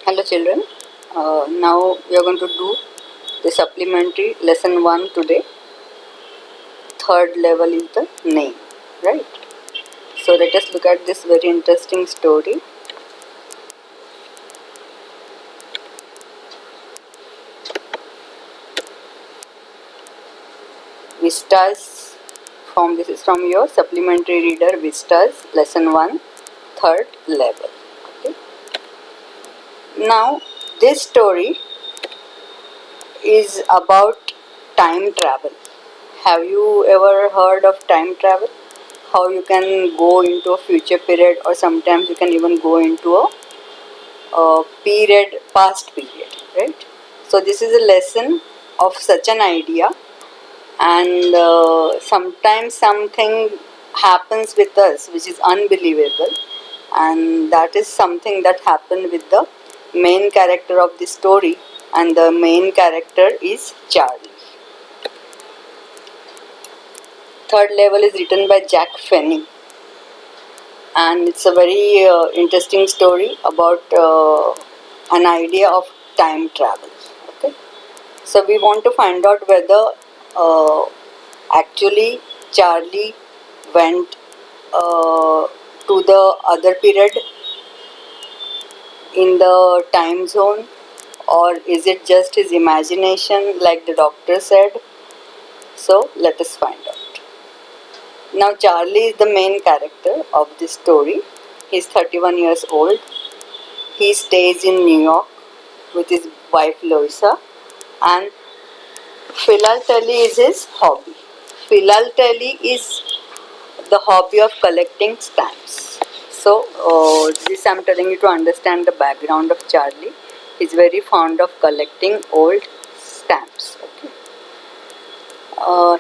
Hello children, now we are going to do the supplementary lesson 1 today. Third level is the name, right? So let us look at this very interesting story. Vistas this is from your supplementary reader Vistas lesson 1 third level. Okay. Now this story is about time travel. Have you ever heard of time travel? How you can go into a future period, or sometimes you can even go into a past period, right? So this is a lesson of such an idea, and sometimes something happens with us which is unbelievable, and that is something that happened with the main character of the story, and the main character is Charlie. Third level is written by Jack Finney, and it's a very interesting story about an idea of time travel. Okay, so we want to find out whether actually Charlie went to the other period in the time zone, or is it just his imagination like the doctor said. So let us find out. Now Charlie is the main character of this story. He's 31 years old. He stays in New York with his wife Loisa, and philately is his hobby. Philately is the hobby of collecting stamps. So this I'm telling you to understand the background of Charlie. He's very fond of collecting old stamps. Okay.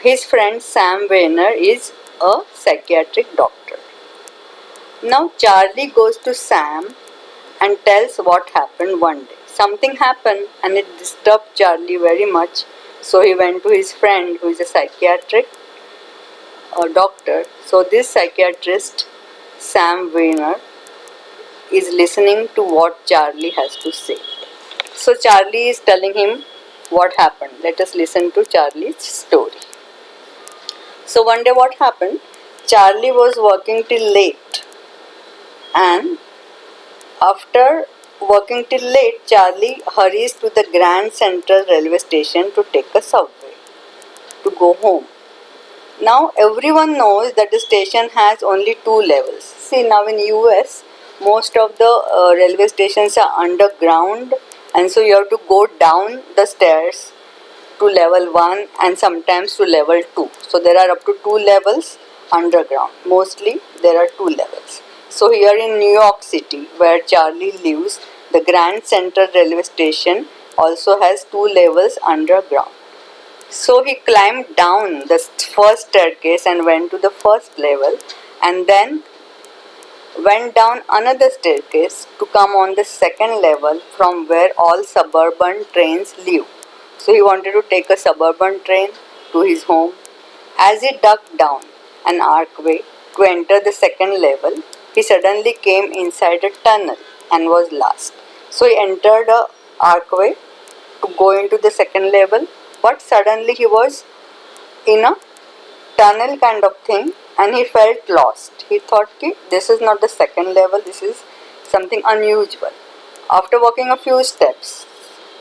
His friend Sam Weiner is a psychiatric doctor. Now Charlie goes to Sam and tells what happened one day. Something happened and it disturbed Charlie very much. So he went to his friend who is a psychiatric doctor. So this psychiatrist, Sam Weiner, is listening to what Charlie has to say. So Charlie is telling him what happened. Let us listen to Charlie's story. So one day what happened? Charlie was working till late, and after working till late, Charlie hurries to the Grand Central Railway Station to take a subway to go home. Now everyone knows that the station has only two levels. See, now in US, most of the railway stations are underground, and so you have to go down the stairs to level 1 and sometimes to level 2. So there are up to 2 levels underground. Mostly there are 2 levels. So here in New York City, where Charlie lives, the Grand Central Railway Station also has 2 levels underground. So he climbed down the first staircase and went to the first level, and then went down another staircase to come on the second level from where all suburban trains leave. So he wanted to take a suburban train to his home. As he ducked down an archway to enter the second level, he suddenly came inside a tunnel and was lost. So he entered a archway to go into the second level, but suddenly he was in a tunnel kind of thing, and he felt lost. He thought, this is not the second level, this is something unusual. After walking a few steps,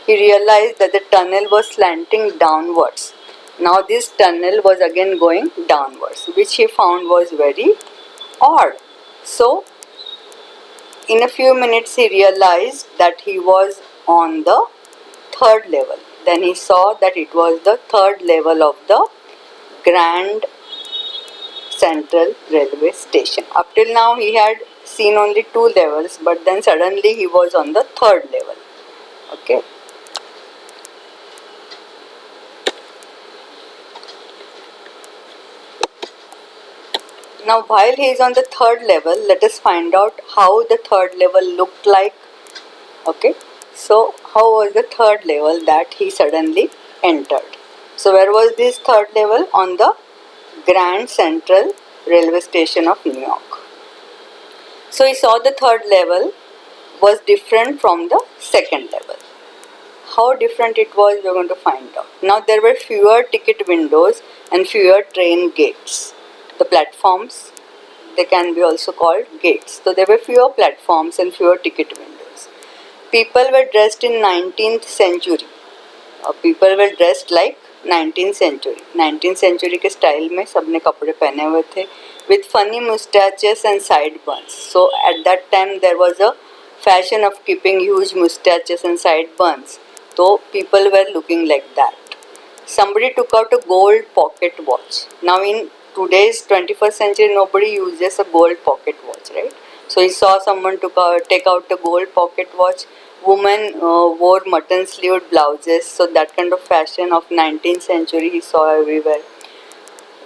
he realized that the tunnel was slanting downwards. Now this tunnel was again going downwards, which he found was very odd. So in a few minutes he realized that he was on the third level. Then he saw that it was the third level of the Grand Central Railway Station. Up till now he had seen only 2 levels, but then suddenly he was on the third level. Okay. Now while he is on the third level, let us find out how the third level looked like. Okay. So how was the third level that he suddenly entered? So where was this third level? On the Grand Central Railway Station of New York. So he saw the third level was different from the second level. How different it was, we are going to find out. Now there were fewer ticket windows and fewer train gates. The platforms, they can be also called gates. So there were fewer platforms and fewer ticket windows. People were dressed in 19th century. People were dressed like 19th century. 19th century के style में सबने कपड़े पहने हुए थे with funny mustaches and sideburns. So at that time there was a fashion of keeping huge mustaches and sideburns. So people were looking like that. Somebody took out a gold pocket watch. Now in today's 21st century, nobody uses a gold pocket watch, right? So he saw someone take out a gold pocket watch. Women wore mutton sleeved blouses. So that kind of fashion of 19th century he saw everywhere.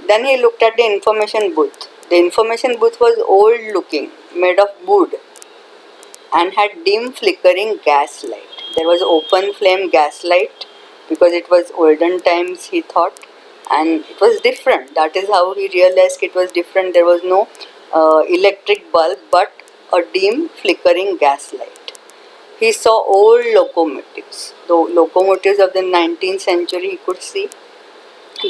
Then he looked at the information booth. The information booth was old looking, made of wood, and had dim flickering gas light. There was open flame gas light because it was olden times, he thought, and it was different. That is how he realized it was different. There was no electric bulb but a dim flickering gas light. He saw old locomotives, the locomotives of the 19th century he could see.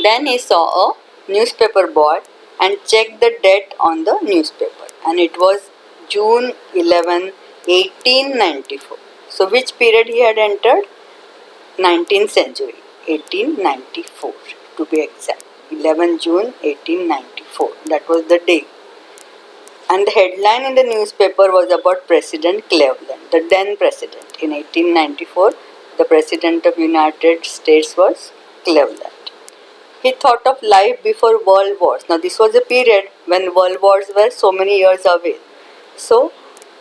Then he saw a newspaper boy and checked the date on the newspaper, and it was June 11, 1894. So which period he had entered? 19th century, 1894 to be exact. 11 June 1894, that was the day. And the headline in the newspaper was about President Cleveland, the then president. In 1894, the president of United States was Cleveland. He thought of life before world wars. Now this was a period when world wars were so many years away. So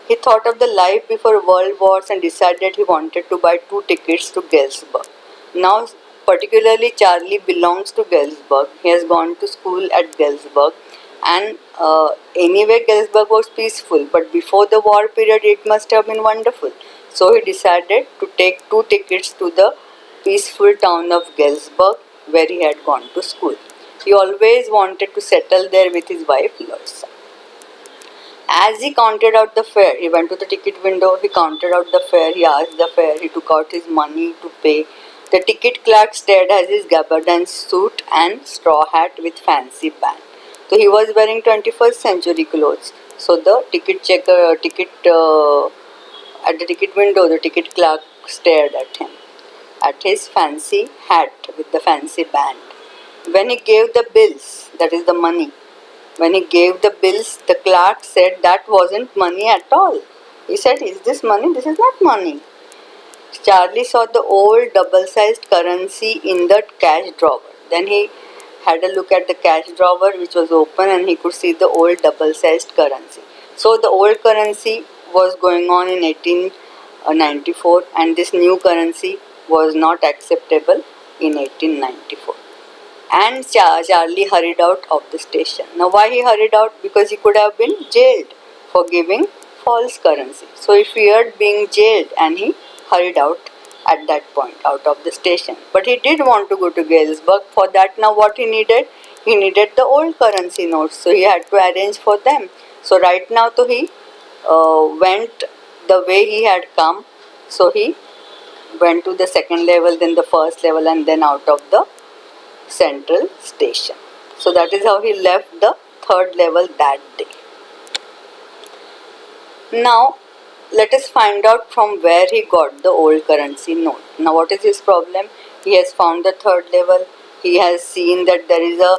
he thought of the life before world wars and decided he wanted to buy 2 tickets to Galesburg. Now particularly Charlie belongs to Galesburg. He has gone to school at Galesburg, and anyway Galesburg was peaceful, but before the war period it must have been wonderful. So he decided to take 2 tickets to the peaceful town of Galesburg where he had gone to school. He always wanted to settle there with his wife Loisa. As he counted out the fare, he went to the ticket window, he counted out the fare, he asked the fare, he took out his money to pay. The ticket clerk stared at his gabardine suit and straw hat with fancy band. So he was wearing 21st century clothes. So the at the ticket window, the ticket clerk stared at him, at his fancy hat with the fancy band. When he gave the bills, that is the money, when he gave the bills, the clerk said that wasn't money at all. He said, "Is this money? This is not money." Charlie saw the old double-sized currency in the cash drawer. Then he had a look at the cash drawer which was open, and he could see the old double-sized currency. So the old currency was going on in 1894, and this new currency was not acceptable in 1894. And Charlie hurried out of the station. Now why he hurried out? Because he could have been jailed for giving false currency. So he feared being jailed, and he hurried out at that point, out of the station. But he did want to go to Galesburg. For that, now what he needed? He needed the old currency notes. So he had to arrange for them. So right now, so he went the way he had come. So he went to the second level, then the first level, and then out of the central station. So that is how he left the third level that day. Now let us find out from where he got the old currency note. Now what is his problem? He has found the third level. He has seen that there is a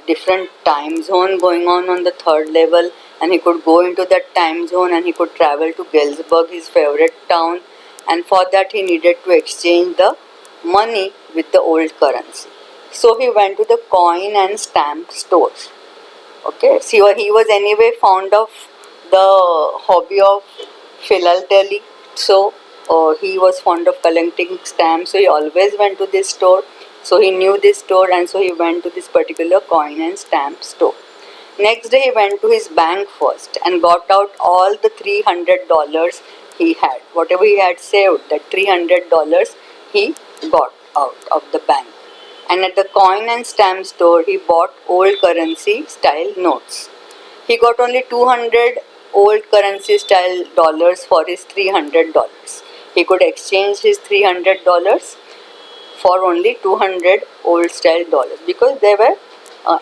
different time zone going on the third level, and he could go into that time zone and he could travel to Galesburg, his favorite town, and for that he needed to exchange the money with the old currency. So he went to the coin and stamp store. Okay, so he was anyway fond of the hobby of philately. So he was fond of collecting stamps. So he always went to this store. So he knew this store, and so he went to this particular coin and stamp store. Next day he went to his bank first and got out all the $300 he had. Whatever he had saved, that $300 he got out of the bank. And at the coin and stamp store he bought old currency style notes. He got only 200 old currency style dollars for his $300. He could exchange his $300 for only 200 old style dollars because they were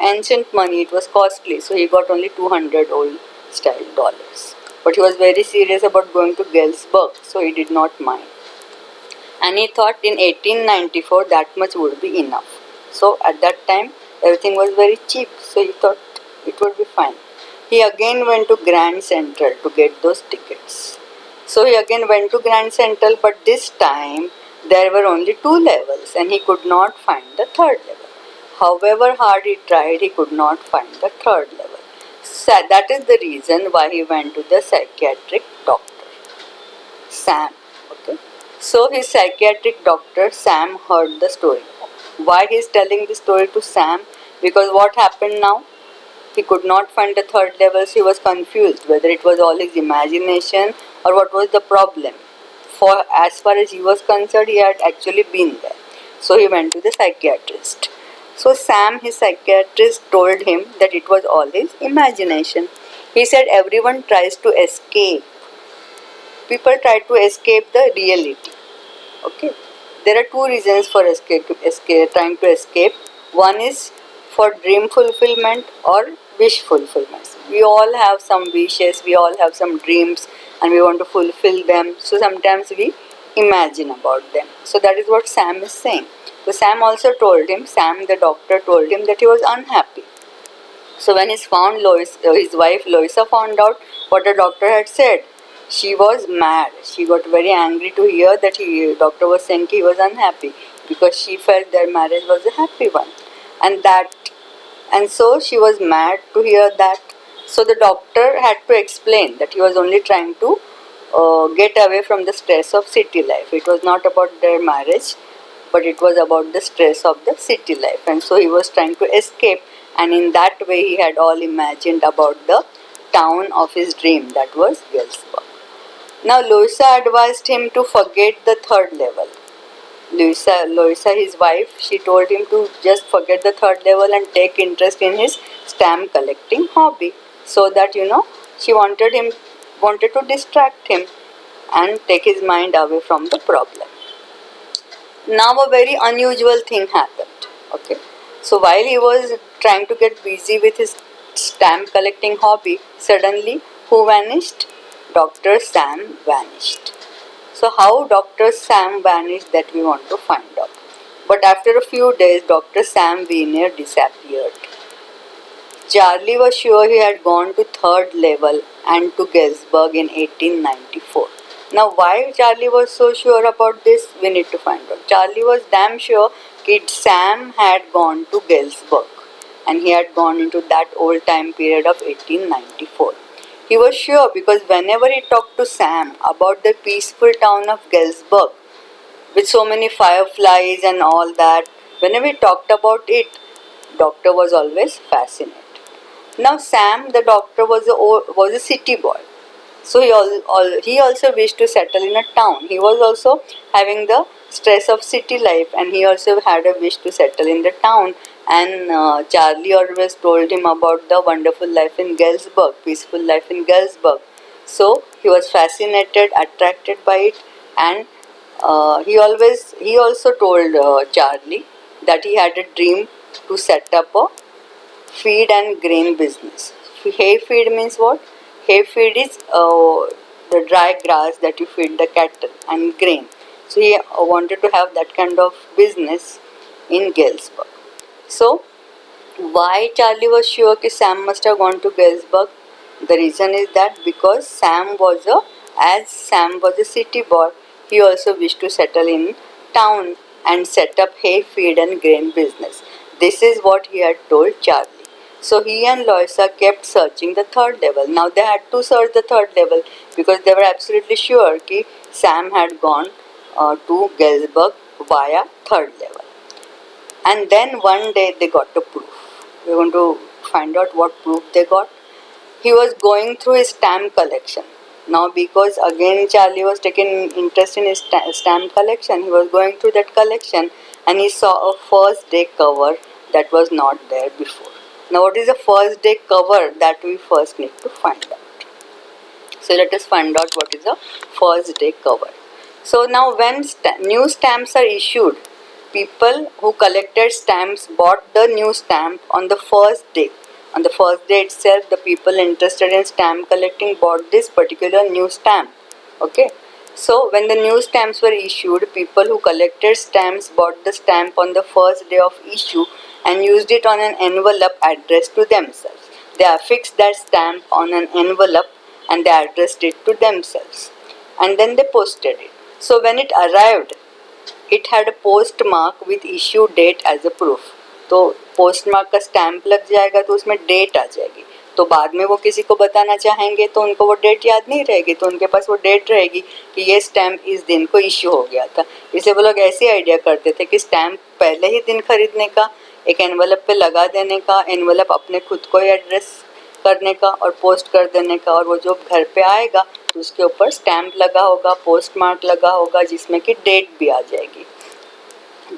ancient money, it was costly, so he got only 200 old style dollars. But he was very serious about going to Galesburg, so he did not mind. And he thought in 1894 that much would be enough. So at that time everything was very cheap, so he thought it would be fine. He again went to Grand Central to get those tickets. So he again went to Grand Central, but this time there were only two levels and he could not find the third level. However hard he tried, he could not find the third level. So that is the reason why he went to the psychiatric doctor, Sam. Okay. So his psychiatric doctor Sam heard the story. Why he is telling the story to Sam? Because what happened now? He could not find the third levels. He was confused whether it was all his imagination or what was the problem. For as far as he was concerned, he had actually been there. So he went to the psychiatrist. So Sam, his psychiatrist, told him that it was all his imagination. He said everyone tries to escape. People try to escape the reality. Okay. There are two reasons for trying to escape. One is for dream fulfillment or wish fulfillment. We all have some wishes, we all have some dreams and we want to fulfill them. So sometimes we imagine about them. So that is what Sam is saying. So Sam also told him, Sam the doctor told him that he was unhappy. So when his wife Loisa found out what the doctor had said, she was mad. She got very angry to hear that doctor was saying he was unhappy because she felt their marriage was a happy one, and so she was mad to hear that. So the doctor had to explain that he was only trying to get away from the stress of city life. It was not about their marriage, but it was about the stress of the city life, and so he was trying to escape, and in that way he had all imagined about the town of his dream, that was Galesburg. Now Loisa advised him to forget the third level. Loisa, his wife, she told him to just forget the third level and take interest in his stamp collecting hobby, so that she wanted to distract him and take his mind away from the problem. Now a very unusual thing happened. Okay, so while he was trying to get busy with his stamp collecting hobby, suddenly who vanished? Dr. Sam vanished. So how Dr. Sam vanished, that we want to find out. But after a few days, Dr. Sam Weiner disappeared. Charlie was sure he had gone to third level and to Galesburg in 1894. Now why Charlie was so sure about this, we need to find out. Charlie was damn sure that Sam had gone to Galesburg and he had gone into that old time period of 1894. He was sure because whenever he talked to Sam about the peaceful town of Galesburg with so many fireflies and all that, whenever he talked about it, doctor was always fascinated. Now Sam, the doctor, was a city boy, so he also wished to settle in a town. He was also having the stress of city life, and he also had a wish to settle in the town. And Charlie always told him about the wonderful life in Galesburg, peaceful life in Galesburg. So he was fascinated, attracted by it, and he also told Charlie that he had a dream to set up a feed and grain business. Hay feed means what? Hay feed is the dry grass that you feed the cattle, and grain. So he wanted to have that kind of business in Galesburg. So why Charlie was sure that Sam must have gone to Galesburg? The reason is that because Sam was a city boy, he also wished to settle in town and set up hay feed and grain business. This is what he had told Charlie. So he and Loisa kept searching the third level. Now they had to search the third level because they were absolutely sure that Sam had gone to Galesburg via third level. And then one day they got the proof. We are going to find out what proof they got. He was going through his stamp collection. Now because again Charlie was taking interest in his stamp collection, he was going through that collection and he saw a first day cover that was not there before. Now what is the first day cover? That we first need to find out. So let us find out what is a first day cover. So now when new stamps are issued, people who collected stamps bought the new stamp on the first day. On the first day itself, the people interested in stamp collecting bought this particular new stamp. Okay. So when the new stamps were issued, people who collected stamps bought the stamp on the first day of issue and used it on an envelope addressed to themselves. They affixed that stamp on an envelope and they addressed it to themselves. And then they posted it. So when it arrived, it had a postmark with issue date as a proof. तो postmark का stamp लग जाएगा तो उसमें date आ जाएगी. तो बाद में वो किसी को बताना चाहेंगे तो उनको वो डेट याद नहीं रहेगी, तो उनके पास वो डेट रहेगी कि ये स्टैंप इस दिन को इश्यू हो गया था. इसलिए वो लोग ऐसे आइडिया करते थे कि स्टैंप पहले ही दिन खरीदने का, एक एनवलप पे लगा देने का, एनवलप अपने खुद को ही एड्रेस करने का और पोस्ट कर देने का, और वो जो घर पे आएगा तो उसके ऊपर स्टैंप लगा होगा, पोस्टमार्क लगा होगा जिसमें कि डेट भी आ जाएगी.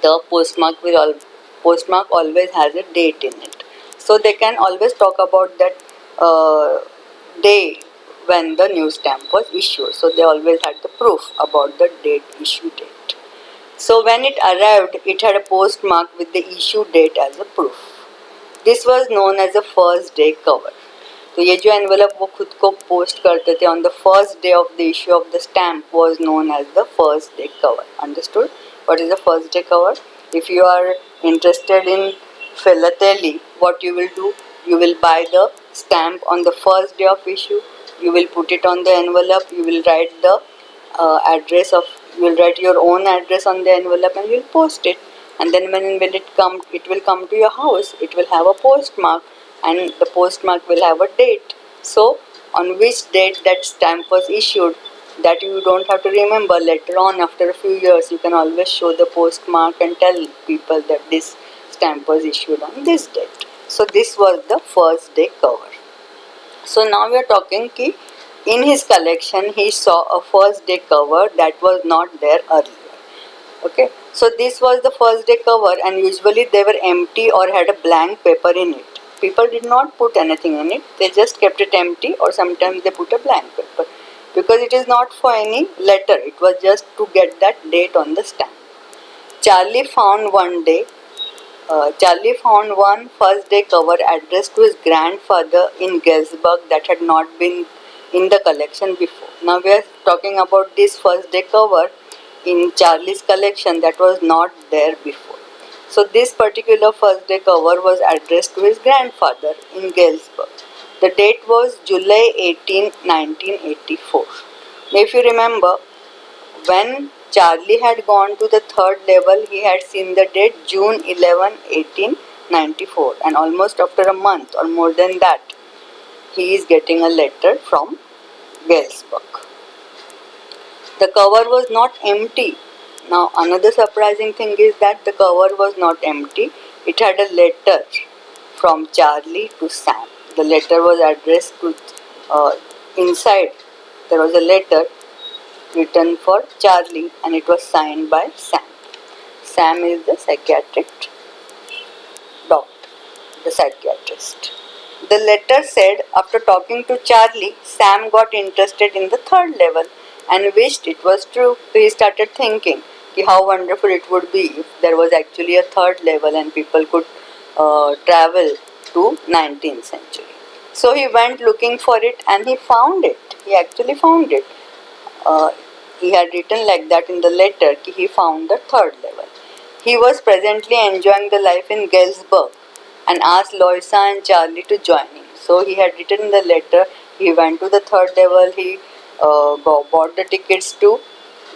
The postmark always has a date in it, so they can always talk about that day when the new stamp was issued. So they always had the proof about the issue date. So when it arrived, it had a postmark with the issue date as a proof. This was known as a first day cover. तो ये जो envelope वो खुद को post करते थे on the first day of the issue of the stamp was known as the first day cover. Understood what is the first day cover? If you are interested in philately, what you will do, you will buy the stamp on the first day of issue, you will put it on the envelope, you will write the you will write your own address on the envelope and you will post it, and then when it will come to your house, it will have a postmark and the postmark will have a date. So on which date that stamp was issued, that you don't have to remember. Later on, after a few years, you can always show the postmark and tell people that this stamp was issued on this date. So this was the first day cover. So now we are talking ki in his collection he saw a first day cover that was not there earlier. Okay, so this was the first day cover, and usually they were empty or had a blank paper in it. People did not put anything in it, they just kept it empty, or sometimes they put a blank paper, because it is not for any letter, it was just to get that date on the stamp. Charlie found one first day cover addressed to his grandfather in Galesburg that had not been in the collection before. Now we are talking about this first day cover in Charlie's collection that was not there before. So this particular first day cover was addressed to his grandfather in Galesburg. The date was July 18, 1984. Now if you remember, when Charlie had gone to the third level, he had seen the date June 11, 1894, and almost after a month or more than that, he is getting a letter from Galesburg. The cover was not empty. Now another surprising thing is that the cover was not empty. It had a letter from Charlie to Sam. The letter was addressed to, inside there was a letter written for Charlie and it was signed by Sam. Sam is the psychiatric doctor, the psychiatrist. The letter said, after talking to Charlie, Sam got interested in the third level and wished it was true. So he started thinking how wonderful it would be if there was actually a third level and people could travel to 19th century. So he went looking for it and he found it. He actually found it. He had written like that in the letter that he found the third level. He was presently enjoying the life in Galesburg and asked Loisa and Charlie to join him. So he had written in the letter, he went to the third level, he bought the tickets to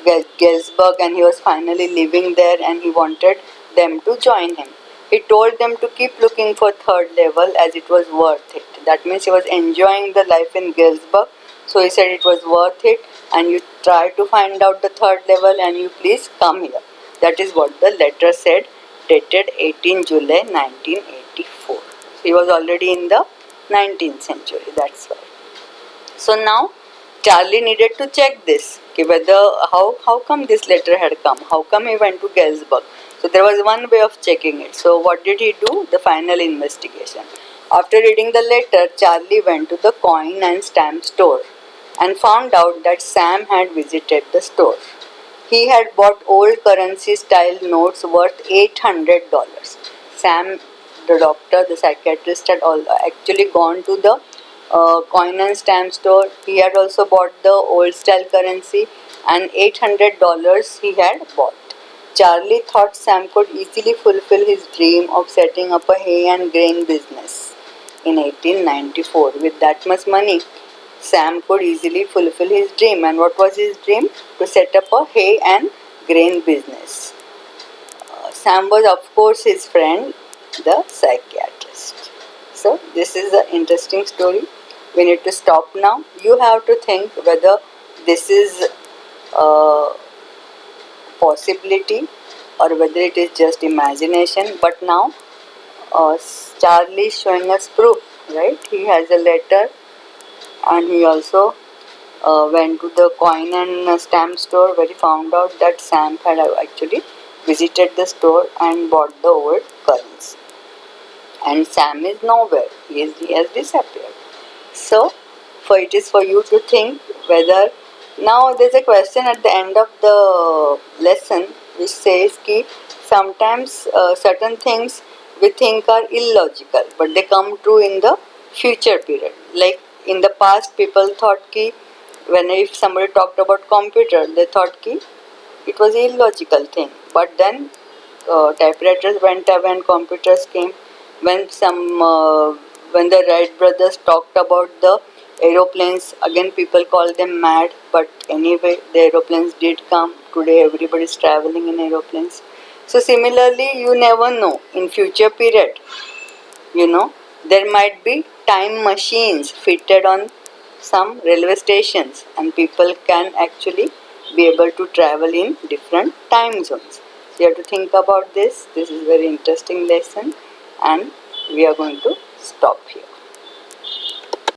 Galesburg and he was finally living there and he wanted them to join him. He told them to keep looking for third level as it was worth it. That means he was enjoying the life in Galesburg. So he said it was worth it and you try to find out the third level and you please come here. That is what the letter said, dated 18 July 1984. So he was already in the 19th century, that's why. So now Charlie needed to check this, whether how come this letter had come, how come he went to Galesburg. So there was one way of checking it. So what did he do? The final investigation. After reading the letter, Charlie went to the coin and stamp store and found out that Sam had visited the store. He had bought old currency style notes worth $800. Sam, the doctor, the psychiatrist, had actually gone to the coin and stamp store. He had also bought the old style currency, and $800 he had bought. Charlie thought Sam could easily fulfill his dream of setting up a hay and grain business in 1894. With that much money, Sam could easily fulfill his dream. And what was his dream? To set up a hay and grain business. Sam was, of course, his friend, the psychiatrist. So, this is an interesting story. We need to stop now. You have to think whether this is a possibility or whether it is just imagination. But now, Charlie is showing us proof, right? He has a letter, and he also went to the coin and stamp store where he found out that Sam had actually visited the store and bought the old currency. And Sam is nowhere. He has disappeared. So, for it is for you to think whether now there's a question at the end of the lesson which says कि sometimes certain things we think are illogical but they come true in the future period. Like in the past, people thought कि when if somebody talked about computer, they thought कि it was an illogical thing. But then typewriters went away and computers came. When when the Wright brothers talked about the aeroplanes, again people call them mad. But anyway, the aeroplanes did come. Today everybody is traveling in aeroplanes. So similarly, you never know in future period. There might be time machines fitted on some railway stations, and people can actually be able to travel in different time zones. So you have to think about this. This is a very interesting lesson, and we are going to stop here.